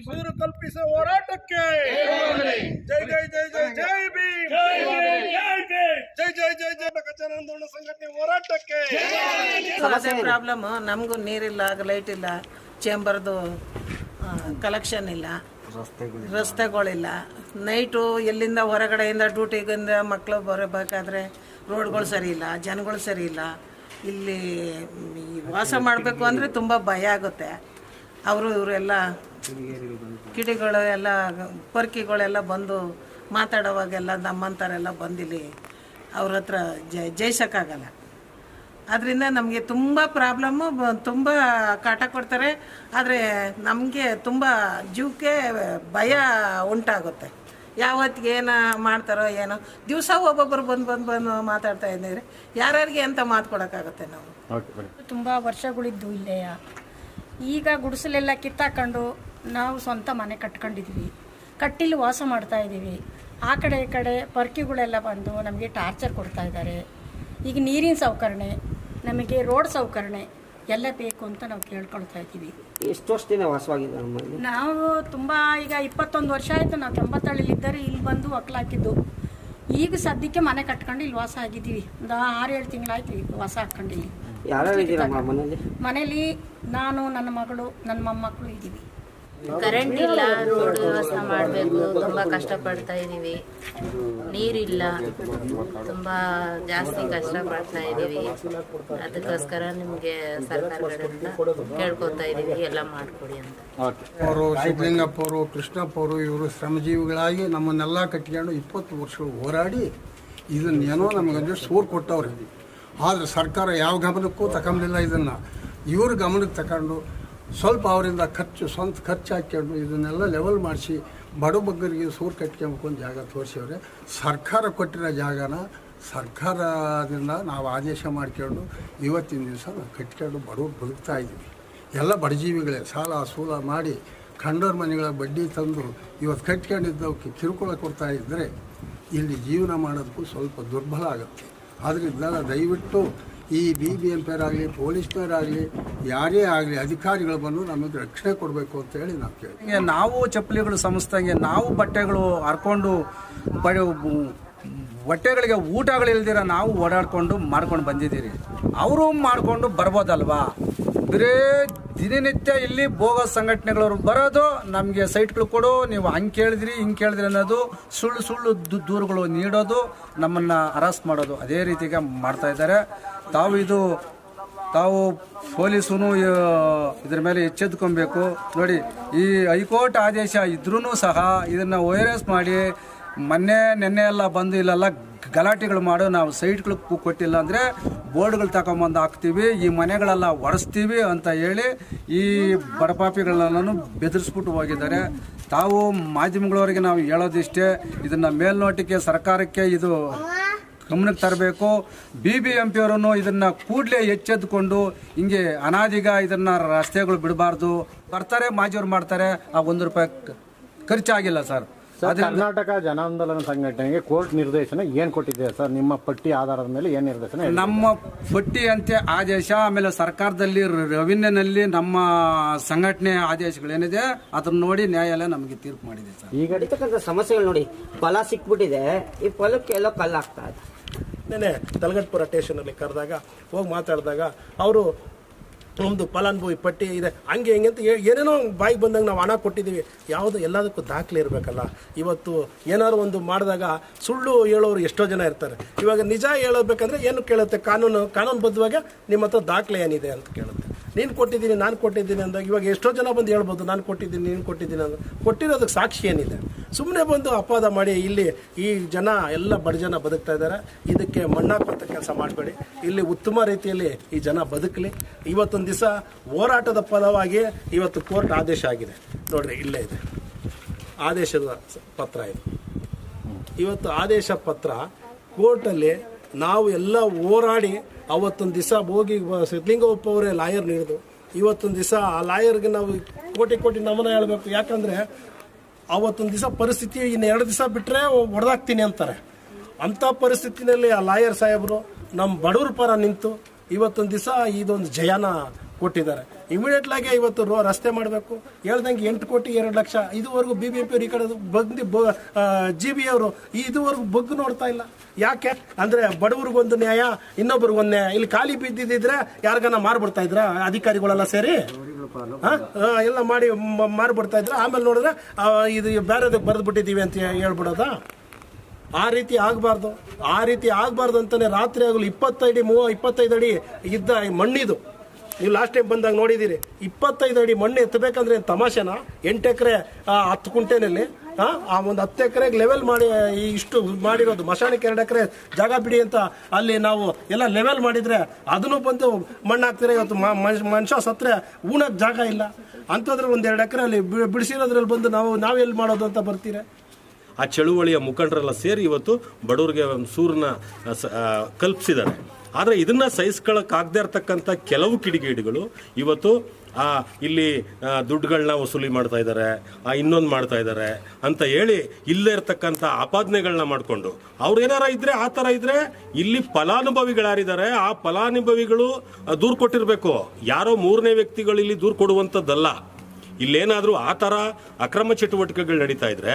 ಸೂರು ಕಲ್ಪಿಸುವ ಹೋರಾಟಕ್ಕೆ ಜೈ ಜೈ ಜೈ ಜೈ ಜೈ ಭೀಮ್, ಜೈ ಜೈ ಜೈ ಜೈ ಕಚನಾಂದೋಲನ ಸಂಘಟನೆ ಹೋರಾಟಕ್ಕೆ. ಅದೇ ಪ್ರಾಬ್ಲಮ್, ನಮಗೂ ನೀರಿಲ್ಲ, ಲೈಟ್ ಇಲ್ಲ, ಚೇಂಬರ್ದು ಕಲೆಕ್ಷನ್ ಇಲ್ಲ, ರಸ್ತೆಗಳಿಲ್ಲ. ನೈಟು ಎಲ್ಲಿಂದ ಹೊರಗಡೆಯಿಂದ ಡ್ಯೂಟಿಗಿಂದ ಮಕ್ಕಳು ಬರಬೇಕಾದ್ರೆ ರೋಡ್ಗಳು ಸರಿ ಇಲ್ಲ, ಜನಗಳು ಸರಿ ಇಲ್ಲ. ಇಲ್ಲಿ ವಾಸ ಮಾಡಬೇಕು ಅಂದರೆ ತುಂಬ ಭಯ ಆಗುತ್ತೆ. ಅವರು ಇವರೆಲ್ಲ ಕಿಡಿಗಳು ಎಲ್ಲ ಪರ್ಕಿಗಳೆಲ್ಲ ಬಂದು ಮಾತಾಡೋವಾಗೆಲ್ಲ ನಮ್ಮಂಥವರೆಲ್ಲ ಬಂದಿಲ್ಲಿ ಅವ್ರ ಹತ್ರ ಜಯಿಸೋಕ್ಕಾಗಲ್ಲ. ಅದರಿಂದ ನಮಗೆ ತುಂಬ ಪ್ರಾಬ್ಲಮ್ಮು, ತುಂಬ ಕಾಟ ಕೊಡ್ತಾರೆ. ಆದರೆ ನಮಗೆ ತುಂಬ ಜೀವಕ್ಕೆ ಭಯ ಉಂಟಾಗುತ್ತೆ. ಯಾವತ್ತಿಗೆ ಏನು ಮಾಡ್ತಾರೋ ಏನೋ. ದಿವಸ ಒಬ್ಬೊಬ್ಬರು ಬಂದು ಮಾತಾಡ್ತಾ ಇದ್ದೀರಿ, ಯಾರ್ಯಾರಿಗೆ ಅಂತ ಮಾತು ಕೊಡೋಕ್ಕಾಗುತ್ತೆ ನಾವು. ತುಂಬ ವರ್ಷಗಳಿದ್ದು ಇಲ್ಲೇ. ಈಗ ಗುಡಿಸಲೆಲ್ಲ ಕಿತ್ತಾಕೊಂಡು ನಾವು ಸ್ವಂತ ಮನೆ ಕಟ್ಕೊಂಡಿದ್ವಿ, ಕಟ್ಟಿಲ್ಲಿ ವಾಸ ಮಾಡ್ತಾ ಇದ್ದೀವಿ. ಆ ಕಡೆ ಈ ಕಡೆ ಪರ್ಕಿಗಳೆಲ್ಲ ಬಂದು ನಮಗೆ ಟಾರ್ಚರ್ ಕೊಡ್ತಾ ಇದ್ದಾರೆ. ಈಗ ನೀರಿನ ಸೌಕರ್ಯ, ನಮಗೆ ರೋಡ್ ಸೌಕರ್ಯ ಎಲ್ಲ ಬೇಕು ಅಂತ ನಾವು ಕೇಳ್ಕೊಳ್ತಾ ಇದ್ದೀವಿ. ಎಷ್ಟು ವರ್ಷದಿಂದ ವಾಸವಾಗಿದೆ ನಾವು ತುಂಬ ಈಗ 21 ವರ್ಷ ಆಯಿತು. ನಾವು 97 ಇಲ್ಲಿ ಬಂದು ಒಕ್ಕಲಾಕಿದ್ದು. ಈಗ ಸದ್ಯಕ್ಕೆ ಮನೆ ಕಟ್ಕೊಂಡು ಇಲ್ಲಿ ವಾಸ ಆಗಿದ್ದೀವಿ. ಒಂದು 6-7 ತಿಂಗಳಾಯ್ತು ಈಗ ವಾಸ ಹಾಕ್ಕೊಂಡು ಇಲ್ಲಿ. ಮನೇಲಿ ನಾನು, ನನ್ನ ಮಗಳು, ನನ್ನ ಮೊಮ್ಮಕ್ಕಳು ಇದ್ದೀವಿ. ಕರೆಂಟ್ ಇಲ್ಲ, ರೋಡ್ ವ್ಯವಸ್ಥೆ ಮಾಡಬೇಕು, ತುಂಬ ಕಷ್ಟಪಡ್ತಾ ಇದ್ದೀವಿ. ನೀರಿಲ್ಲ, ತುಂಬ ಜಾಸ್ತಿ ಕಷ್ಟಪಡ್ತಾ ಇದ್ದೀವಿ. ಅದಕ್ಕೋಸ್ಕರ ನಿಮಗೆ ಸರ್ಕಾರಗಳಿಂದ ಕೇಳ್ಕೊತಾ ಇದ್ದೀವಿ, ಎಲ್ಲ ಮಾಡಿಕೊಡಿ ಅಂತ. ಅವರು ಸಿದ್ದಲಿಂಗಪ್ಪ ಅವರು, ಕೃಷ್ಣಪ್ಪ ಅವರು, ಇವರು ಶ್ರಮಜೀವಿಗಳಾಗಿ ನಮ್ಮನ್ನೆಲ್ಲ ಕಟ್ಕೊಂಡು 20 ವರ್ಷಗಳು ಹೋರಾಡಿ ಇದನ್ನೇನೋ ನಮಗೊಂದು ಸೂರು ಕೊಟ್ಟವ್ರೆ. ಆದರೆ ಸರ್ಕಾರ ಯಾವ ಗಮನಕ್ಕೂ ತಗೊಂಡಿಲ್ಲ. ಇದನ್ನು ಇವ್ರ ಗಮನಕ್ಕೆ ತಗೊಂಡು ಸ್ವಲ್ಪ ಅವರಿಂದ ಸ್ವಂತ ಖರ್ಚು ಹಾಕ್ಕೊಂಡು ಇದನ್ನೆಲ್ಲ ಲೆವೆಲ್ ಮಾಡಿಸಿ ಬಡಬಗ್ಗರಿಗೆ ಸೂರು ಕಟ್ಕೊಂಬೇಕು ಒಂದು ಜಾಗ ತೋರಿಸಿವ್ರೆ. ಸರ್ಕಾರ ಕೊಟ್ಟಿರೋ ಜಾಗನ ಸರ್ಕಾರದಿಂದ ನಾವು ಆದೇಶ ಮಾಡ್ಕೊಂಡು ಇವತ್ತಿನ ದಿವಸ ನಾವು ಕಟ್ಕೊಂಡು ಬಡವ್ರು ಬದುಕ್ತಾ ಇದ್ದೀವಿ. ಎಲ್ಲ ಬಡಜೀವಿಗಳೇ ಸಾಲ ಸೂಲ ಮಾಡಿ ಕಂಡೋರ್ ಮನೆಗಳ ಬಡ್ಡಿ ತಂದು ಇವತ್ತು ಕಟ್ಕೊಂಡಿದ್ದವಕ್ಕೆ ಕಿರುಕುಳ ಕೊಡ್ತಾ ಇದ್ದರೆ ಇಲ್ಲಿ ಜೀವನ ಮಾಡೋದಕ್ಕೂ ಸ್ವಲ್ಪ ದುರ್ಬಲ ಆಗುತ್ತೆ. ಆದ್ದರಿಂದ ದಯವಿಟ್ಟು ಈ BBMPರಾಗಲಿ, ಪೊಲೀಸ್ನವರಾಗಲಿ, ಯಾರೇ ಆಗಲಿ ಅಧಿಕಾರಿಗಳು ಬಂದು ನಮಗೆ ರಕ್ಷಣೆ ಕೊಡಬೇಕು ಅಂತೇಳಿ ನಾವು ಕೇಳ್ತೀವಿ. ನಾವು ಚಪ್ಪಲಿಗಳು ಸಂಸ್ಥೆಗೆ ನಾವು ಬಟ್ಟೆಗಳು ಹರ್ಕೊಂಡು ಹೊಟ್ಟೆಗಳಿಗೆ ಊಟಗಳಿಲ್ದಿರ ನಾವು ಓಡಾಡ್ಕೊಂಡು ಮಾಡ್ಕೊಂಡು ಬಂದಿದ್ದೀರಿ. ಅವರು ಮಾಡಿಕೊಂಡು ಬರ್ಬೋದಲ್ವಾ? ಬರೇ ದಿನನಿತ್ಯ ಇಲ್ಲಿ ಬೋಗಸ್ ಸಂಘಟನೆಗಳವ್ರು ಬರೋದು, ನಮಗೆ ಸೈಟ್ಗಳು ಕೊಡು, ನೀವು ಹಂಗೆ ಕೇಳಿದ್ರಿ ಹಿಂಗೆ ಕೇಳಿದ್ರಿ ಅನ್ನೋದು, ಸುಳ್ಳು ದೂರುಗಳು ನೀಡೋದು, ನಮ್ಮನ್ನು ಅರೆಸ್ಟ್ ಮಾಡೋದು, ಅದೇ ರೀತಿಗೆ ಮಾಡ್ತಾ ಇದ್ದಾರೆ. ತಾವು ಪೊಲೀಸು ಇದ್ರ ಮೇಲೆ ಎಚ್ಚೆತ್ಕೊಬೇಕು. ನೋಡಿ, ಈ ಹೈಕೋರ್ಟ್ ಆದೇಶ ಇದ್ರೂ ಸಹ ಇದನ್ನು ವೈರಸ್ ಮಾಡಿ ನೆನ್ನೆ ಎಲ್ಲ ಬಂದು ಇಲ್ಲೆಲ್ಲ ಗಲಾಟೆಗಳು ಮಾಡೋ, ನಾವು ಸೈಟ್ಗಳು ಕೊಟ್ಟಿಲ್ಲ ಅಂದರೆ ಬೋರ್ಡ್ಗಳು ತಗೊಂಬಂದು ಹಾಕ್ತೀವಿ, ಈ ಮನೆಗಳೆಲ್ಲ ಒರೆಸ್ತೀವಿ ಅಂತ ಹೇಳಿ ಈ ಬಡಪಾಪಿಗಳನ್ನೆಲ್ಲನೂ ಬೆದರಿಸ್ಬಿಟ್ಟು ಹೋಗಿದ್ದಾರೆ. ತಾವು ಮಾಧ್ಯಮಗಳವರಿಗೆ ನಾವು ಹೇಳೋದಿಷ್ಟೇ, ಇದನ್ನು ಮೇಲ್ನೋಟಕ್ಕೆ ಸರ್ಕಾರಕ್ಕೆ ಇದು ಗಮನಕ್ಕೆ ತರಬೇಕು. BBMPಯವರನ್ನು ಇದನ್ನು ಕೂಡಲೇ ಎಚ್ಚೆತ್ತುಕೊಂಡು ಹಿಂಗೆ ಅನಾದಿಗ ಇದನ್ನು ರಸ್ತೆಗಳು ಬಿಡಬಾರ್ದು. ಬರ್ತಾರೆ, ಮಾಜಿಯವ್ರು ಮಾಡ್ತಾರೆ, ಆ ₹1 ಖರ್ಚಾಗಿಲ್ಲ ಸರ್. ಕರ್ನಾಟಕ ಜನಾಂದೋಲನ ಸಂಘಟನೆಗೆ ಕೋರ್ಟ್ ನಿರ್ದೇಶನ ಏನು ಕೊಟ್ಟಿದೆ ಸರ್? ನಿಮ್ಮ ಪಟ್ಟಿ ಆಧಾರದ ಮೇಲೆ ಏನು ನಿರ್ದೇಶನ? ನಮ್ಮ ಪಟ್ಟಿ ಅಂತೆ ಆದೇಶ, ಆಮೇಲೆ ಸರ್ಕಾರದಲ್ಲಿ ರೆವಿನ್ಯೂನಲ್ಲಿ ನಮ್ಮ ಸಂಘಟನೆ ಆದೇಶಗಳೇನಿದೆ ಅದನ್ನ ನೋಡಿ ನ್ಯಾಯಾಲಯ ನಮಗೆ ತೀರ್ಪು ಮಾಡಿದೆ ಸರ್. ಈಗ ನಡೀತಕ್ಕಂಥ ಸಮಸ್ಯೆಗಳು ನೋಡಿ, ಫಲ ಸಿಕ್ಬಿಟ್ಟಿದೆ, ಈ ಫಲಕ್ಕೆ ಎಲ್ಲ ಕಲ್ಲಾಗ್ತಾ ಇದೆ. ನೆನೆ ತಲಗಟ್ಪುರ ಸ್ಟೇಷನಲ್ಲಿ ಕರೆದಾಗ ಹೋಗಿ ಮಾತಾಡಿದಾಗ ಅವರು ನಮ್ಮದು ಫಲಾನುಭವಿ ಪಟ್ಟಿ ಇದೆ ಹಂಗೆ ಹಿಂಗೆ ಅಂತ ಏನೇನೋ ಬಾಯಿಗೆ ಬಂದಂಗೆ ನಾವು ಹಣ ಕೊಟ್ಟಿದ್ದೀವಿ. ಯಾವುದು ಎಲ್ಲದಕ್ಕೂ ದಾಖಲೆ ಇರಬೇಕಲ್ಲ. ಇವತ್ತು ಏನಾದ್ರು ಒಂದು ಮಾಡಿದಾಗ ಸುಳ್ಳು ಹೇಳೋರು ಎಷ್ಟೋ ಜನ ಇರ್ತಾರೆ. ಇವಾಗ ನಿಜ ಹೇಳಬೇಕಂದ್ರೆ ಏನು ಕೇಳುತ್ತೆ, ಕಾನೂನುಬದ್ಧವಾಗಿ ನಿಮ್ಮ ಹತ್ರ ದಾಖಲೆ ಏನಿದೆ ಅಂತ ಕೇಳುತ್ತೆ. ನೀನು ಕೊಟ್ಟಿದ್ದೀನಿ, ನಾನು ಕೊಟ್ಟಿದ್ದೀನಿ ಅಂದಾಗ ಇವಾಗ ಎಷ್ಟೋ ಜನ ಬಂದು ಹೇಳ್ಬೋದು, ನಾನು ಕೊಟ್ಟಿದ್ದೀನಿ, ನೀನು ಕೊಟ್ಟಿದ್ದೀನಿ ಅಂತ. ಕೊಟ್ಟಿರೋದಕ್ಕೆ ಸಾಕ್ಷಿ ಏನಿದೆ? ಸುಮ್ಮನೆ ಬಂದು ಅಪವಾದ ಮಾಡಿ ಇಲ್ಲಿ ಈ ಜನ ಎಲ್ಲ ಬಡ ಜನ ಬದುಕ್ತಾ ಇದ್ದಾರೆ. ಇದಕ್ಕೆ ಮಣ್ಣಾಕುವಂಥ ಕೆಲಸ ಮಾಡಬೇಡಿ. ಇಲ್ಲಿ ಉತ್ತಮ ರೀತಿಯಲ್ಲಿ ಈ ಜನ ಬದುಕಲಿ. ಇವತ್ತೊಂದು ದಿವಸ ಹೋರಾಟದ ಫಲವಾಗಿ ಇವತ್ತು ಕೋರ್ಟ್ ಆದೇಶ ಆಗಿದೆ ನೋಡ್ರಿ, ಇಲ್ಲೇ ಇದೆ ಆದೇಶದ ಪತ್ರ. ಇದು ಇವತ್ತು ಆದೇಶ ಪತ್ರ ಕೋರ್ಟಲ್ಲಿ ನಾವು ಎಲ್ಲ ಹೋರಾಡಿ ಅವತ್ತೊಂದು ದಿವಸ ಹೋಗಿ ಸಿದ್ದಲಿಂಗಪ್ಪ ಅವರೇ ಲಾಯರ್ ನೀಡಿದ್ರು. ಇವತ್ತೊಂದು ದಿವಸ ಆ ಲಾಯರ್ಗೆ ನಾವು ಕೋಟಿ ನಮನ ಹೇಳಬೇಕು. ಯಾಕಂದರೆ ಅವತ್ತೊಂದು ದಿವಸ ಪರಿಸ್ಥಿತಿ ಇನ್ನು 2 ದಿವಸ ಬಿಟ್ಟರೆ ಹೊಡೆದಾಕ್ತೀನಿ ಅಂತಾರೆ. ಅಂಥ ಪರಿಸ್ಥಿತಿನಲ್ಲಿ ಆ ಲಾಯರ್ ಸಾಹೇಬರು ನಮ್ಮ ಬಡವ್ರ ಪರ ನಿಂತು ಇವತ್ತೊಂದು ದಿವಸ ಇದೊಂದು ಜಯನ ಕೊಟ್ಟಿದ್ದಾರೆ. ಇಮಿಡಿಯೇಟ್ಲಾಗಿ ಇವತ್ತು ರಸ್ತೆ ಮಾಡಬೇಕು ಹೇಳ್ದಂಗೆ 8 ಕೋಟಿ 2 ಲಕ್ಷ ಇದುವರೆಗೂ BBMP ಅವರು ಈ ಕಡೆ ಬಂದು GB ಅವರು ಇದುವರೆಗೂ ಬಗ್ಗು ನೋಡ್ತಾ ಇಲ್ಲ. ಯಾಕೆ ಅಂದರೆ ಬಡವ್ರಿಗೊಂದು ನ್ಯಾಯ, ಇನ್ನೊಬ್ರಿಗೊಂದು ನ್ಯಾಯ. ಇಲ್ಲಿ ಖಾಲಿ ಬಿದ್ದಿದ್ರೆ ಯಾರಿಗಾನ ಮಾರ್ಬಿಡ್ತಾ ಇದ್ರ ಅಧಿಕಾರಿಗಳೆಲ್ಲ ಸೇರಿ ಎಲ್ಲ ಮಾಡಿ ಮಾರ್ಬಿಡ್ತಾ ಇದ್ರ. ಆಮೇಲೆ ನೋಡಿದ್ರೆ ಇದು ಬೇರೆದಕ್ಕೆ ಬರೆದು ಬಿಟ್ಟಿದ್ದೀವಿ ಅಂತ ಹೇಳ್ಬಿಡೋದ. ಆ ರೀತಿ ಆಗಬಾರ್ದು. ಆ ರೀತಿ ಆಗಬಾರ್ದು ಅಂತಾನೆ ರಾತ್ರಿ ಆಗಲು 25 ಅಡಿ ಇದ್ದ ಮಣ್ಣಿದು. ನೀವು ಲಾಸ್ಟ್ ಟೈಮ್ ಬಂದಾಗ ನೋಡಿದ್ದೀರಿ. 25 ಅಡಿ ಮಣ್ಣು ಎತ್ತಬೇಕಂದ್ರೆ ತಮಾಷೆನಾ? 8 ಎಕರೆ 10 ಕುಂಟೆನಲ್ಲಿ ಆ ಒಂದು 10 ಎಕರೆಗೆ ಲೆವೆಲ್ ಮಾಡಿ ಇಷ್ಟು ಮಾಡಿರೋದು. ಮಶಾಣಕ್ಕೆ 2 ಎಕರೆ ಜಾಗ ಬಿಡಿ ಅಂತ ಅಲ್ಲಿ ನಾವು ಎಲ್ಲ ಲೆವೆಲ್ ಮಾಡಿದ್ರೆ ಅದನ್ನು ಬಂದು ಮಣ್ಣು ಹಾಕ್ತಾರೆ. ಇವತ್ತು ಮನುಷ್ಯ ಸತ್ರೆ ಉಣಕ್ಕೆ ಜಾಗ ಇಲ್ಲ ಅಂಥದ್ರಲ್ಲಿ 1-2 ಎಕರೆ ಅಲ್ಲಿ ಬಿಡಿಸಿರೋದ್ರಲ್ಲಿ ಬಂದು ನಾವು ಎಲ್ಲಿ ಮಾಡೋದು ಅಂತ ಬರ್ತೀರಾ? ಆ ಚಳುವಳಿಯ ಮುಖಂಡರೆಲ್ಲ ಸೇರಿ ಇವತ್ತು ಬಡವರಿಗೆ ಒಂದು ಸೂರನ್ನ ಕಲ್ಪಿಸಿದ್ದಾರೆ. ಆದರೆ ಇದನ್ನ ಸಹಿಸ್ಕೊಳ್ಳೋಕ್ಕಾಗದೇ ಇರತಕ್ಕಂಥ ಕೆಲವು ಕಿಡಿಗೇಡಿಗಳು ಇವತ್ತು ಇಲ್ಲಿ ದುಡ್ಡುಗಳನ್ನ ವಸೂಲಿ ಮಾಡ್ತಾ ಇದ್ದಾರೆ, ಇನ್ನೊಂದು ಮಾಡ್ತಾ ಇದ್ದಾರೆ ಅಂತ ಹೇಳಿ ಇಲ್ಲೇ ಇರ್ತಕ್ಕಂಥ ಆಪಾದನೆಗಳನ್ನ ಮಾಡಿಕೊಂಡು ಅವ್ರು ಏನಾರ ಇದ್ರೆ ಆ ಥರ ಇದ್ರೆ ಇಲ್ಲಿ ಫಲಾನುಭವಿಗಳಾರಿದ್ದಾರೆ ಆ ಫಲಾನುಭವಿಗಳು ದೂರು ಕೊಟ್ಟಿರಬೇಕು. ಯಾರೋ 3ನೇ ವ್ಯಕ್ತಿಗಳು ಇಲ್ಲಿ ದೂರು ಕೊಡುವಂಥದ್ದಲ್ಲ. ಇಲ್ಲೇನಾದರೂ ಆ ಥರ ಅಕ್ರಮ ಚಟುವಟಿಕೆಗಳು ನಡೀತಾ ಇದ್ರೆ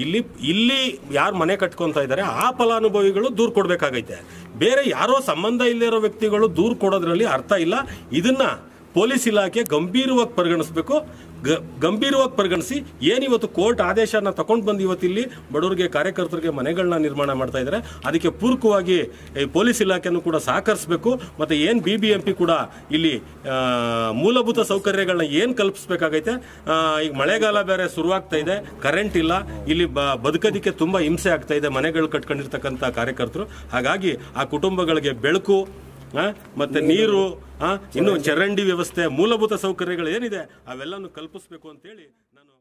ಇಲ್ಲಿ ಯಾರು ಮನೆ ಕಟ್ಕೊತಾ ಇದ್ದಾರೆ ಆ ಫಲಾನುಭವಿಗಳು ದೂರು ಕೊಡಬೇಕಾಗೈತೆ. ಬೇರೆ ಯಾರೋ ಸಂಬಂಧ ಇಲ್ಲದಿರೋ ವ್ಯಕ್ತಿಗಳು ದೂರು ಕೊಡೋದ್ರಲ್ಲಿ ಅರ್ಥ ಇಲ್ಲ. ಇದನ್ನ ಪೊಲೀಸ್ ಇಲಾಖೆ ಗಂಭೀರವಾಗಿ ಪರಿಗಣಿಸಬೇಕು. ಗಂಭೀರವಾಗಿ ಪರಿಗಣಿಸಿ ಏನಿವತ್ತು ಕೋರ್ಟ್ ಆದೇಶನ ತಗೊಂಡು ಬಂದು ಇವತ್ತು ಇಲ್ಲಿ ಬಡವರಿಗೆ ಕಾರ್ಯಕರ್ತರಿಗೆ ಮನೆಗಳನ್ನ ನಿರ್ಮಾಣ ಮಾಡ್ತಾ ಇದ್ದಾರೆ. ಅದಕ್ಕೆ ಪೂರಕವಾಗಿ ಪೊಲೀಸ್ ಇಲಾಖೆಯನ್ನು ಕೂಡ ಸಹಕರಿಸಬೇಕು. ಮತ್ತು ಏನು BBMP ಕೂಡ ಇಲ್ಲಿ ಮೂಲಭೂತ ಸೌಕರ್ಯಗಳನ್ನ ಏನು ಕಲ್ಪಿಸ್ಬೇಕಾಗೈತೆ. ಈಗ ಮಳೆಗಾಲ ಬೇರೆ ಶುರುವಾಗ್ತಾ ಇದೆ, ಕರೆಂಟ್ ಇಲ್ಲ, ಇಲ್ಲಿ ಬದುಕೋದಕ್ಕೆ ತುಂಬ ಹಿಂಸೆ ಆಗ್ತಾ ಇದೆ ಮನೆಗಳು ಕಟ್ಕೊಂಡಿರ್ತಕ್ಕಂಥ ಕಾರ್ಯಕರ್ತರು. ಹಾಗಾಗಿ ಆ ಕುಟುಂಬಗಳಿಗೆ ಬೆಳಕು ಮತ್ತೆ ನೀರು, ಇನ್ನು ಚರಂಡಿ ವ್ಯವಸ್ಥೆ, ಮೂಲಭೂತ ಸೌಕರ್ಯಗಳು ಏನಿದೆ ಅವೆಲ್ಲನೂ ಕಲ್ಪಿಸಬೇಕು ಅಂತೇಳಿ ನಾನು